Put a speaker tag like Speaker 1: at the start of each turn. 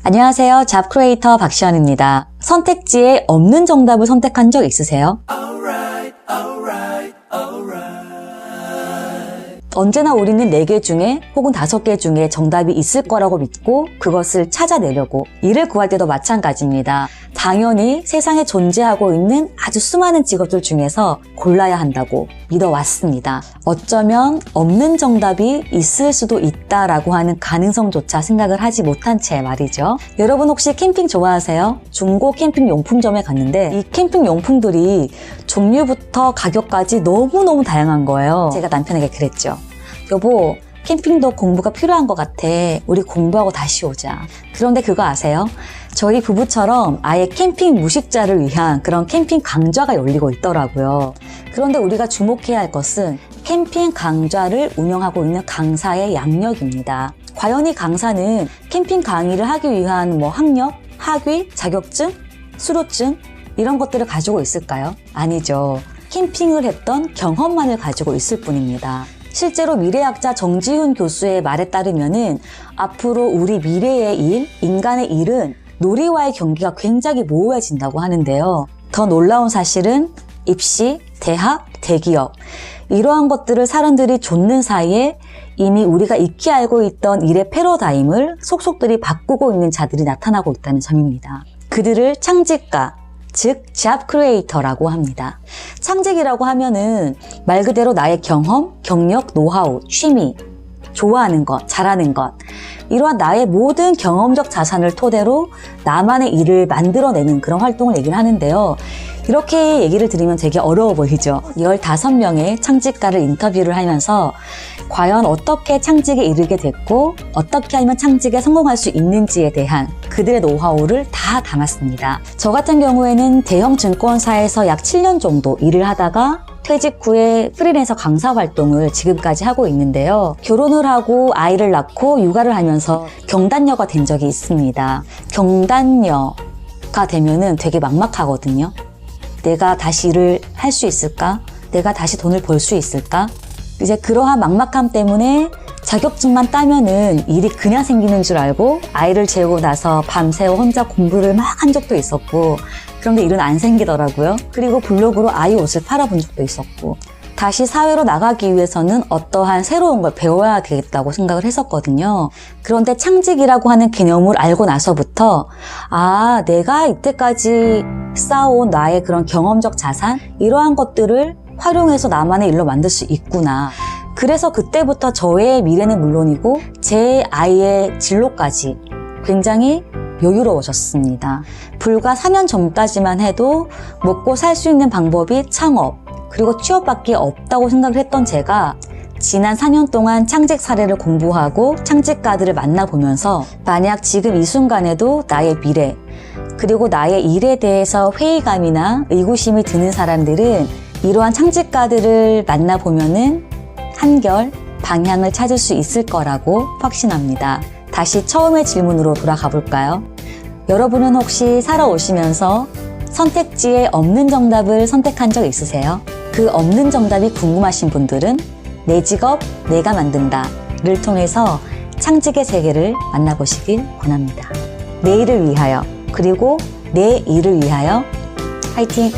Speaker 1: 안녕하세요. 잡 크리에이터 박시연입니다. 선택지에 없는 정답을 선택한 적 있으세요? 언제나 우리는 4개 중에 혹은 5개 중에 정답이 있을 거라고 믿고 그것을 찾아내려고 일을 구할 때도 마찬가지입니다. 당연히 세상에 존재하고 있는 아주 수많은 직업들 중에서 골라야 한다고 믿어왔습니다. 어쩌면 없는 정답이 있을 수도 있다라고 하는 가능성조차 생각을 하지 못한 채 말이죠. 여러분 혹시 캠핑 좋아하세요? 중고 캠핑 용품점에 갔는데 이 캠핑 용품들이 종류부터 가격까지 너무너무 다양한 거예요. 제가 남편에게 그랬죠. 여보, 캠핑도 공부가 필요한 것 같아. 우리 공부하고 다시 오자. 그런데 그거 아세요? 저희 부부처럼 아예 캠핑 무식자를 위한 그런 캠핑 강좌가 열리고 있더라고요. 그런데 우리가 주목해야 할 것은 캠핑 강좌를 운영하고 있는 강사의 양력입니다. 과연 이 강사는 캠핑 강의를 하기 위한 학력, 학위, 자격증, 수료증 이런 것들을 가지고 있을까요? 아니죠. 캠핑을 했던 경험만을 가지고 있을 뿐입니다. 실제로 미래학자 정지훈 교수의 말에 따르면은 앞으로 우리 미래의 일, 인간의 일은 놀이와의 경계가 굉장히 모호해진다고 하는데요. 더 놀라운 사실은 입시, 대학, 대기업 이러한 것들을 사람들이 좇는 사이에 이미 우리가 익히 알고 있던 일의 패러다임을 속속들이 바꾸고 있는 자들이 나타나고 있다는 점입니다. 그들을 창직가, 즉 잡 크리에이터라고 합니다. 창직이라고 하면은 말 그대로 나의 경험, 경력, 노하우, 취미, 좋아하는 것, 잘하는 것 이러한 나의 모든 경험적 자산을 토대로 나만의 일을 만들어내는 그런 활동을 얘기를 하는데요. 이렇게 얘기를 들으면 되게 어려워 보이죠. 15명의 창직가를 인터뷰를 하면서 과연 어떻게 창직에 이르게 됐고 어떻게 하면 창직에 성공할 수 있는지에 대한 그들의 노하우를 다 담았습니다. 저 같은 경우에는 대형 증권사에서 약 7년 정도 일을 하다가 퇴직 후에 프리랜서 강사 활동을 지금까지 하고 있는데요. 결혼을 하고 아이를 낳고 육아를 하면서 경단녀가 된 적이 있습니다. 경단녀가 되면은 되게 막막하거든요. 내가 다시 일을 할 수 있을까? 내가 다시 돈을 벌 수 있을까? 이제 그러한 막막함 때문에 자격증만 따면은 일이 그냥 생기는 줄 알고 아이를 재우고 나서 밤새워 혼자 공부를 막 한 적도 있었고 그런데 일은 안 생기더라고요. 그리고 블로그로 아이 옷을 팔아본 적도 있었고 다시 사회로 나가기 위해서는 어떠한 새로운 걸 배워야 되겠다고 생각을 했었거든요. 그런데 창직이라고 하는 개념을 알고 나서부터 내가 이때까지 쌓아온 나의 그런 경험적 자산 이러한 것들을 활용해서 나만의 일로 만들 수 있구나. 그래서 그때부터 저의 미래는 물론이고 제 아이의 진로까지 굉장히 여유로워졌습니다. 불과 4년 전까지만 해도 먹고 살 수 있는 방법이 창업 그리고 취업밖에 없다고 생각을 했던 제가 지난 4년 동안 창직 사례를 공부하고 창직가들을 만나보면서 만약 지금 이 순간에도 나의 미래 그리고 나의 일에 대해서 회의감이나 의구심이 드는 사람들은 이러한 창직가들을 만나보면은 한결 방향을 찾을 수 있을 거라고 확신합니다. 다시 처음의 질문으로 돌아가 볼까요? 여러분은 혹시 살아오시면서 선택지에 없는 정답을 선택한 적 있으세요? 그 없는 정답이 궁금하신 분들은 내 직업 내가 만든다를 통해서 창직의 세계를 만나보시길 권합니다. 내일을 위하여 그리고 내 일을 위하여 화이팅!